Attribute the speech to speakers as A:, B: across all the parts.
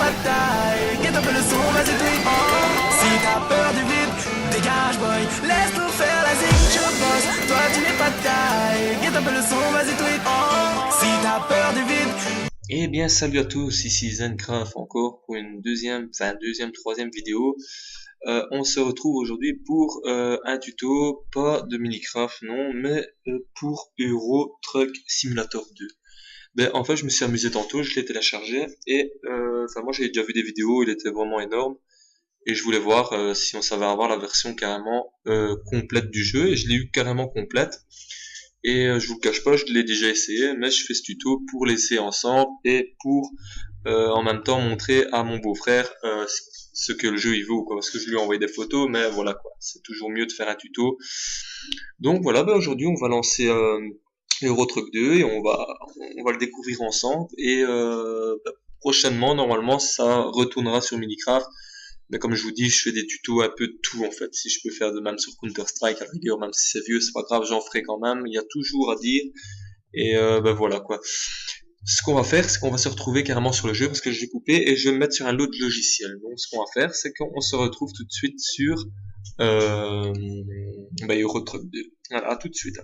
A: pas de taille. Get un peu le son, vas-y tweet. Si t'as peur du vide, dégage boy. Laisse-nous faire la zig, je boss. Toi tu n'es pas de taille. Get un peu le son, vas-y tweet. Si t'as peur du vide.
B: Eh bien, salut à tous, ici Zencraft encore pour une troisième vidéo. On se retrouve aujourd'hui pour un tuto, pas de Minecraft, non, mais pour Euro Truck Simulator 2. Ben, en fait, je me suis amusé tantôt, je l'ai téléchargé et moi j'avais déjà vu des vidéos, il était vraiment énorme et je voulais voir si on savait avoir la version carrément complète du jeu, et je l'ai eu carrément complète. Et je vous le cache pas, je l'ai déjà essayé, mais je fais ce tuto pour l'essayer ensemble et pour en même temps montrer à mon beau-frère ce que le jeu il vaut, quoi, parce que je lui ai envoyé des photos, mais voilà quoi, c'est toujours mieux de faire un tuto. Donc voilà, ben aujourd'hui on va lancer Euro Truck 2 et on va le découvrir ensemble, et prochainement normalement ça retournera sur Minecraft. Mais comme je vous dis, je fais des tutos un peu de tout en fait. Si je peux faire de même sur Counter-Strike à la rigueur, même si c'est vieux, c'est pas grave, j'en ferai quand même. Il y a toujours à dire. Et ben voilà quoi. Ce qu'on va faire, c'est qu'on va se retrouver carrément sur le jeu parce que je l'ai coupé et je vais me mettre sur un autre logiciel. Donc ce qu'on va faire, c'est qu'on se retrouve tout de suite sur Euro Truck 2. Voilà, à tout de suite.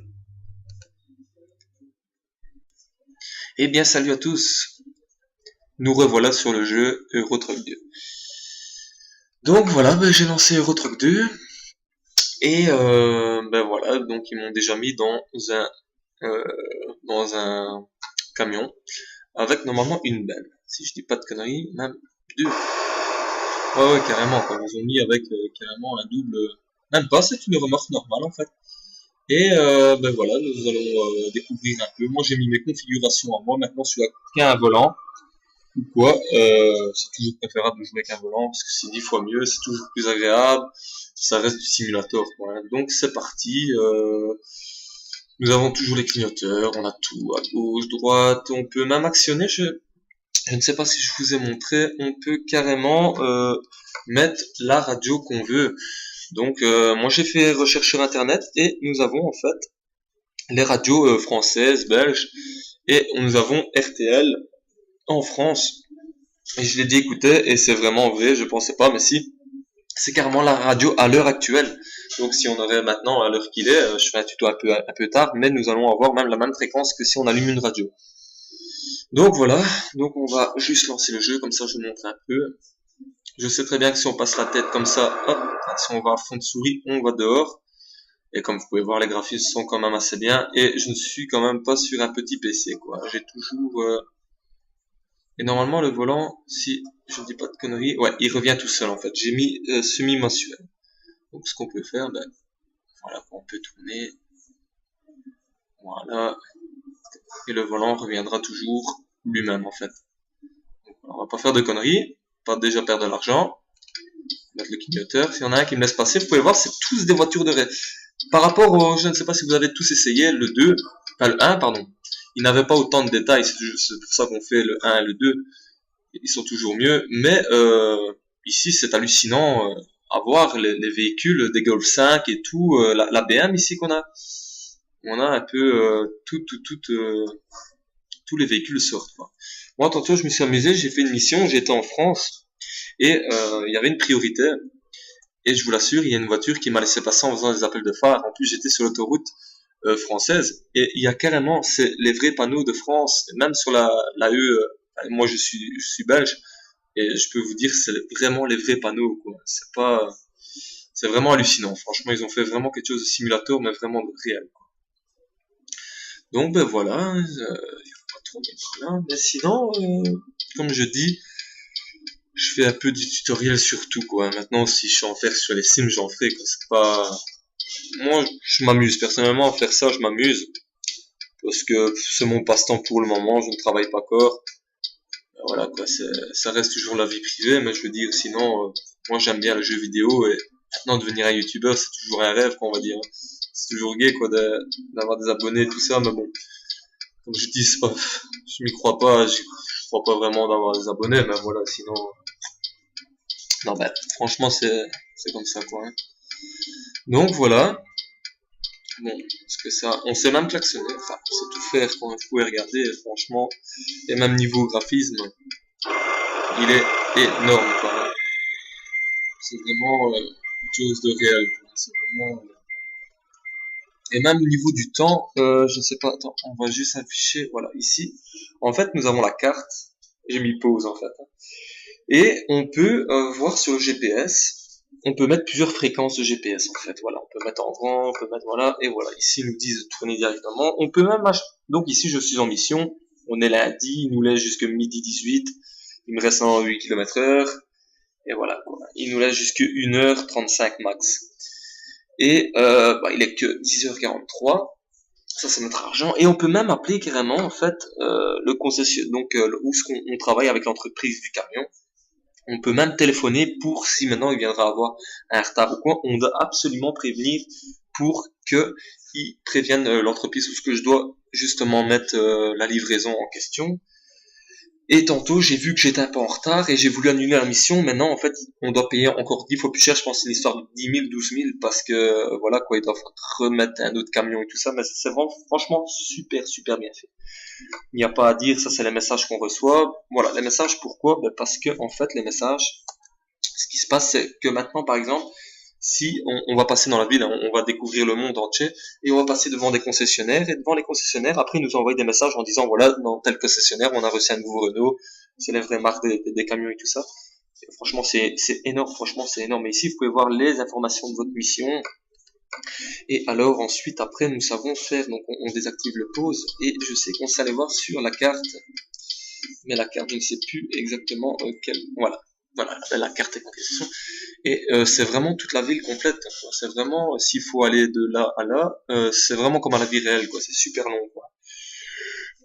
B: Eh bien salut à tous. Nous revoilà sur le jeu Euro Truck 2. Donc voilà, j'ai lancé Euro Truck 2 et voilà, donc ils m'ont déjà mis dans un camion avec normalement une benne, si je dis pas de conneries, même deux. Ouais carrément quoi, ils ont mis avec carrément un double, même pas, c'est une remorque normale en fait. Et voilà, nous allons découvrir un peu. Moi j'ai mis mes configurations à moi, maintenant celui-là qui a un volant ou quoi, c'est toujours préférable de jouer avec un volant parce que c'est 10 fois mieux, c'est toujours plus agréable, ça reste du simulator quoi. Donc c'est parti, nous avons toujours les clignoteurs, on a tout à gauche, droite, on peut même actionner, je ne sais pas si je vous ai montré, on peut carrément mettre la radio qu'on veut. Donc moi j'ai fait recherche sur internet et nous avons en fait les radios françaises, belges, et nous avons RTL en France, et je l'ai dit écoutez, et c'est vraiment vrai, je pensais pas, mais si, c'est carrément la radio à l'heure actuelle. Donc si on aurait maintenant à l'heure qu'il est, je fais un tuto un peu tard, mais nous allons avoir même la même fréquence que si on allume une radio. Donc voilà, donc on va juste lancer le jeu, comme ça je vous montre un peu. Je sais très bien que si on passe la tête comme ça, hop, si on va à fond de souris, on va dehors. Et comme vous pouvez voir, les graphismes sont quand même assez bien, et je ne suis quand même pas sur un petit PC quoi. J'ai toujours et normalement le volant, si je ne dis pas de conneries, ouais, il revient tout seul en fait. J'ai mis semi-mensuel. Donc ce qu'on peut faire, voilà, on peut tourner, voilà, et le volant reviendra toujours lui-même en fait. Donc, on va pas faire de conneries, pas déjà perdre de l'argent, mettre le clignoteur. S'il y en a un qui me laisse passer, vous pouvez voir, c'est tous des voitures de rêve. Par rapport au, je ne sais pas si vous avez tous essayé, le 2, enfin le 1 pardon, il n'avait pas autant de détails, c'est pour ça qu'on fait le 1 et le 2, ils sont toujours mieux, mais ici c'est hallucinant à voir les véhicules des Golf 5 et tout, la BM ici qu'on a, on a un peu tous les véhicules sortent quoi. Moi tantôt je me suis amusé, j'ai fait une mission, j'étais en France et il y avait une priorité, et je vous l'assure, il y a une voiture qui m'a laissé passer en faisant des appels de phare. En plus j'étais sur l'autoroute française, et il y a carrément, c'est les vrais panneaux de France, même sur la E, moi je suis belge, et je peux vous dire c'est vraiment les vrais panneaux quoi. C'est vraiment hallucinant, franchement ils ont fait vraiment quelque chose de simulateur, mais vraiment de réel quoi. Donc voilà, il faut pas tourner par là, mais sinon comme je dis, je fais un peu du tutoriel sur tout quoi. Maintenant si je suis en faire sur les sims, j'en ferai quoi. C'est pas, moi je m'amuse personnellement à faire ça, je m'amuse parce que c'est mon passe-temps pour le moment, je ne travaille pas encore. Voilà quoi, ça reste toujours la vie privée, mais je veux dire sinon moi j'aime bien le jeu vidéo, et maintenant devenir un youtubeur c'est toujours un rêve quoi, on va dire. C'est toujours gay quoi d'avoir des abonnés tout ça, mais bon, comme je dis, c'est pas, je m'y crois pas, je crois pas vraiment d'avoir des abonnés, mais voilà, sinon non franchement c'est comme ça quoi, hein. Donc voilà. Bon, parce que ça, on sait même klaxonner, enfin, on sait tout faire quand vous pouvez regarder, franchement, et même niveau graphisme, il est énorme, quoi. C'est vraiment quelque chose de réel, quoi. C'est vraiment... Et même au niveau du temps, je sais pas, attends, on va juste afficher, voilà, ici. En fait, nous avons la carte. J'ai mis pause, en fait. Et on peut voir sur le GPS, on peut mettre plusieurs fréquences de GPS, en fait. Voilà, on peut mettre en grand, on peut mettre, voilà, et voilà. Ici, ils nous disent de tourner directement. On peut même donc ici, je suis en mission. On est lundi, il nous laisse jusqu'à midi 18. Il me reste 108 km/h. Et voilà, quoi. Il nous laisse jusqu'à 1h35 max. Et il est que 10h43. Ça c'est notre argent. Et on peut même appeler carrément en fait le concessionnaire, donc où on travaille avec l'entreprise du camion. On peut même téléphoner pour si maintenant il viendra avoir un retard ou quoi. On doit absolument prévenir pour que ils préviennent l'entreprise où ce que je dois justement mettre la livraison en question. Et tantôt, j'ai vu que j'étais un peu en retard et j'ai voulu annuler la mission. Maintenant, en fait, on doit payer encore 10 fois plus cher. Je pense que c'est une histoire de 10 000, 12 000 parce que, voilà, quoi, ils doivent remettre un autre camion et tout ça. Mais c'est vraiment, franchement, super, super bien fait. Il n'y a pas à dire, ça, c'est les messages qu'on reçoit. Voilà, les messages, pourquoi? Ben, parce que, en fait, les messages, ce qui se passe, c'est que maintenant, par exemple, si on va passer dans la ville, on va découvrir le monde entier, et on va passer devant des concessionnaires, et devant les concessionnaires, après, ils nous envoient des messages en disant, voilà, dans tel concessionnaire, on a reçu un nouveau Renault, c'est les vraies marques des camions et tout ça. Et franchement, c'est énorme, franchement, c'est énorme. Et ici, vous pouvez voir les informations de votre mission. Et alors, ensuite, après, nous savons faire, donc on désactive le pause, et je sais qu'on s'allait voir sur la carte, mais la carte, je ne sais plus exactement quelle, voilà, la carte est concession. Et c'est vraiment toute la ville complète, quoi. C'est vraiment, s'il faut aller de là à là, c'est vraiment comme à la vie réelle, quoi. C'est super long, quoi.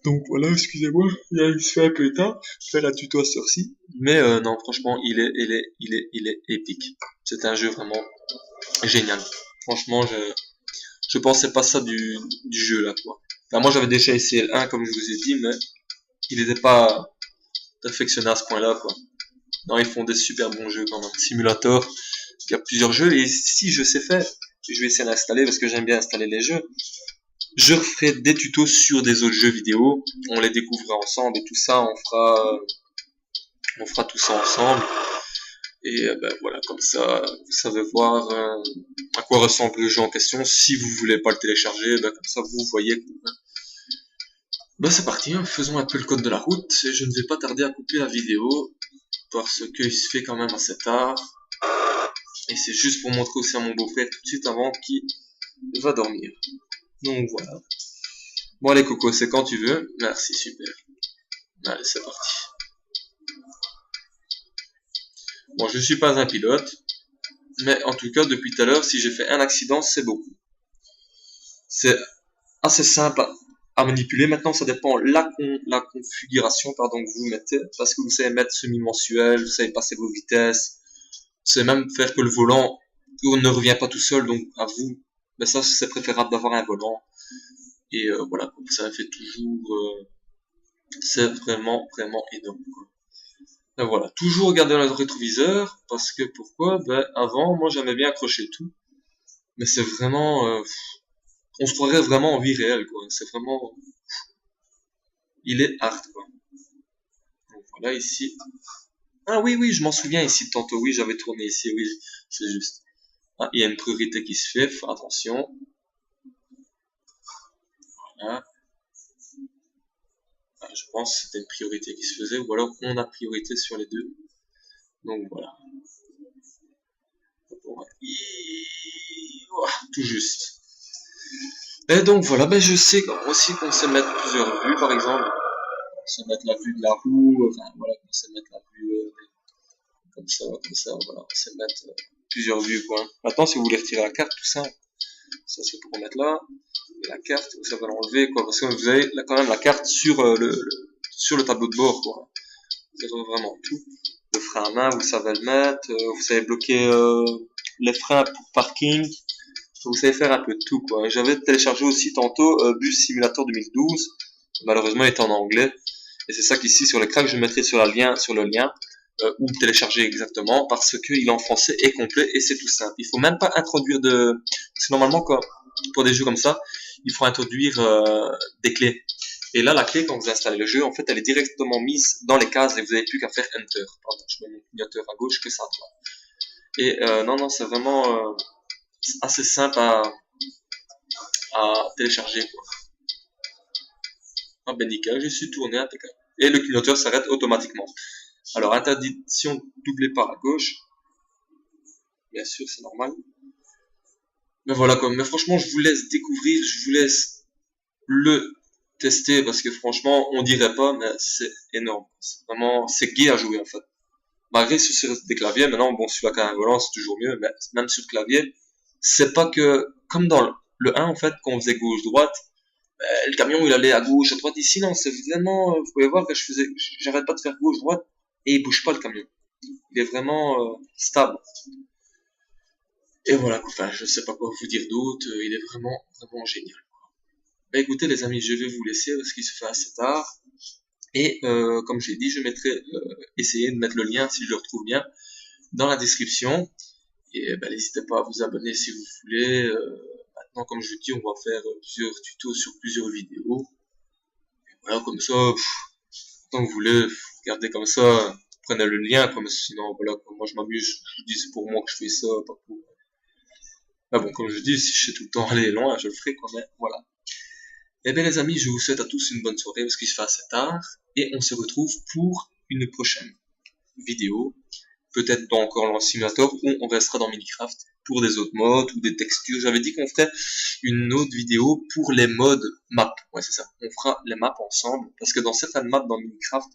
B: Donc voilà, excusez-moi, il se fait un peu tard, je fais la tuto à cette heure-ci. Mais non, franchement, il est épique. C'est un jeu vraiment génial. Franchement, je pensais pas ça du jeu, là, quoi. Enfin, moi, j'avais déjà essayé le 1, comme je vous ai dit, mais il n'était pas perfectionné à ce point-là, quoi. Non, ils font des super bons jeux quand même. Simulator, il y a plusieurs jeux, et si je sais faire, je vais essayer d'installer parce que j'aime bien installer les jeux. Je referai des tutos sur des autres jeux vidéo, on les découvrira ensemble et tout ça, on fera tout ça ensemble. Et ben voilà, comme ça, vous savez voir à quoi ressemble le jeu en question. Si vous voulez pas le télécharger, ben comme ça vous voyez. Ben c'est parti, hein. Faisons un peu le code de la route. Et je ne vais pas tarder à couper la vidéo parce qu'il se fait quand même assez tard. Et c'est juste pour montrer aussi à mon beau-frère tout de suite avant qu'il va dormir. Donc voilà. Bon allez Coco, c'est quand tu veux. Merci, super. Allez, c'est parti. Bon, je suis pas un pilote, mais en tout cas, depuis tout à l'heure, si j'ai fait un accident, c'est beaucoup. C'est assez simple à manipuler. Maintenant, ça dépend la configuration pardon, que vous mettez, parce que vous savez mettre semi-mensuel, vous savez passer vos vitesses, vous savez même faire que le volant ne revient pas tout seul, donc à vous. Mais ça, c'est préférable d'avoir un volant. Et voilà, ça fait toujours... c'est vraiment, vraiment énorme, quoi. Ben voilà, toujours regarder dans le rétroviseur, parce que pourquoi? Ben avant, moi j'aimais bien accrocher tout, mais c'est vraiment... on se croirait vraiment en vie réelle, quoi. C'est vraiment... il est hard, quoi. Donc voilà, ici... Ah oui, oui, je m'en souviens ici tantôt, oui, j'avais tourné ici, oui, c'est juste. Ah, il y a une priorité qui se fait, attention. Voilà. Ah, je pense que c'était une priorité qui se faisait, ou alors on a priorité sur les deux. Donc voilà. Tout juste. Et donc voilà, ben je sais aussi qu'on sait mettre plusieurs vues, par exemple. On sait mettre la vue de la roue, enfin voilà, on sait mettre la vue comme ça, voilà, on sait mettre plusieurs vues, quoi. Maintenant, si vous voulez retirer la carte, tout ça, ça c'est pour mettre là. Et la carte, vous savez l'enlever, quoi, parce que vous avez là, quand même la carte sur sur le tableau de bord, quoi. Vous avez vraiment tout. Le frein à main, vous savez le mettre, vous savez bloquer les freins pour parking, vous savez faire un peu de tout, quoi. J'avais téléchargé aussi tantôt Bus Simulator 2012, malheureusement il était en anglais, et c'est ça qu'ici sur l'écran que je mettrai sur le lien, où télécharger exactement, parce que il est en français et complet, et c'est tout simple. Il faut même pas introduire parce que normalement, pour des jeux comme ça, il faut introduire des clés. Et là, la clé, quand vous installez le jeu, en fait, elle est directement mise dans les cases et vous n'avez plus qu'à faire Enter. Pardon, je mets mon clignoteur à gauche que ça à droite. Et non, c'est vraiment assez simple à télécharger, quoi. Ah ben nickel, je suis tourné, impeccable. Et le clignoteur s'arrête automatiquement. Alors, interdiction doublée par la gauche. Bien sûr, c'est normal. Mais voilà, quoi. Mais franchement, je vous laisse découvrir, je vous laisse le tester parce que franchement, on dirait pas, mais c'est énorme. C'est vraiment, c'est gai à jouer en fait. Malgré sur des claviers, maintenant, bon, celui-là quand un volant, c'est toujours mieux, mais même sur clavier, c'est pas que, comme dans le 1, en fait, quand on faisait gauche-droite, le camion, il allait à gauche, à droite. Ici, non, c'est vraiment, vous pouvez voir que j'arrête pas de faire gauche-droite, et il bouge pas le camion. Il est vraiment stable. Et voilà, enfin, je sais pas quoi vous dire d'autre, il est vraiment, vraiment génial. Bah écoutez les amis, je vais vous laisser parce qu'il se fait assez tard. Et comme j'ai dit, je mettrai, essayer de mettre le lien si je le retrouve bien dans la description. Et bah, n'hésitez pas à vous abonner si vous voulez. Maintenant, comme je vous dis, on va faire plusieurs tutos sur plusieurs vidéos. Et voilà, comme ça, tant que vous voulez, regardez comme ça, prenez le lien, comme sinon, voilà, moi je m'amuse, je vous dis c'est pour moi que je fais ça, pas pour... Ah bon, comme je dis, si je sais tout le temps aller loin, je le ferai quand même, voilà. Eh bien les amis, je vous souhaite à tous une bonne soirée parce qu'il se fait assez tard et on se retrouve pour une prochaine vidéo, peut-être pas encore dans Simulator ou on restera dans Minecraft pour des autres modes ou des textures. J'avais dit qu'on ferait une autre vidéo pour les modes map, ouais c'est ça, on fera les maps ensemble parce que dans certaines maps dans Minecraft,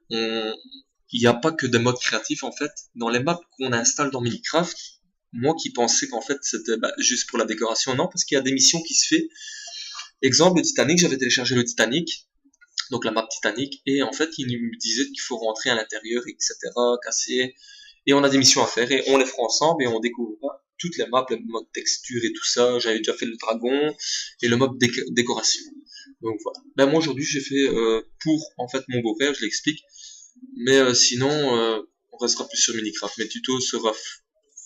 B: il n'y a pas que des modes créatifs en fait. Dans les maps qu'on installe dans Minecraft, moi qui pensais qu'en fait c'était juste pour la décoration, non, parce qu'il y a des missions qui se fait. Exemple, le Titanic, j'avais téléchargé le Titanic, donc la map Titanic, et en fait, il me disait qu'il faut rentrer à l'intérieur, etc., casser, et on a des missions à faire, et on les fera ensemble, et on découvrira toutes les maps, le mode texture et tout ça. J'avais déjà fait le dragon, et le mode décoration. Donc voilà. Ben moi, aujourd'hui, j'ai fait pour, en fait, mon beau-père, je l'explique, mais sinon, on restera plus sur Minecraft. Mes tutos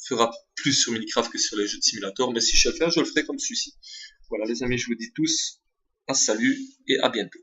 B: fera plus sur Minecraft que sur les jeux de simulator, mais si je sais le faire, je le ferai comme celui-ci. Voilà les amis, je vous dis tous un salut et à bientôt.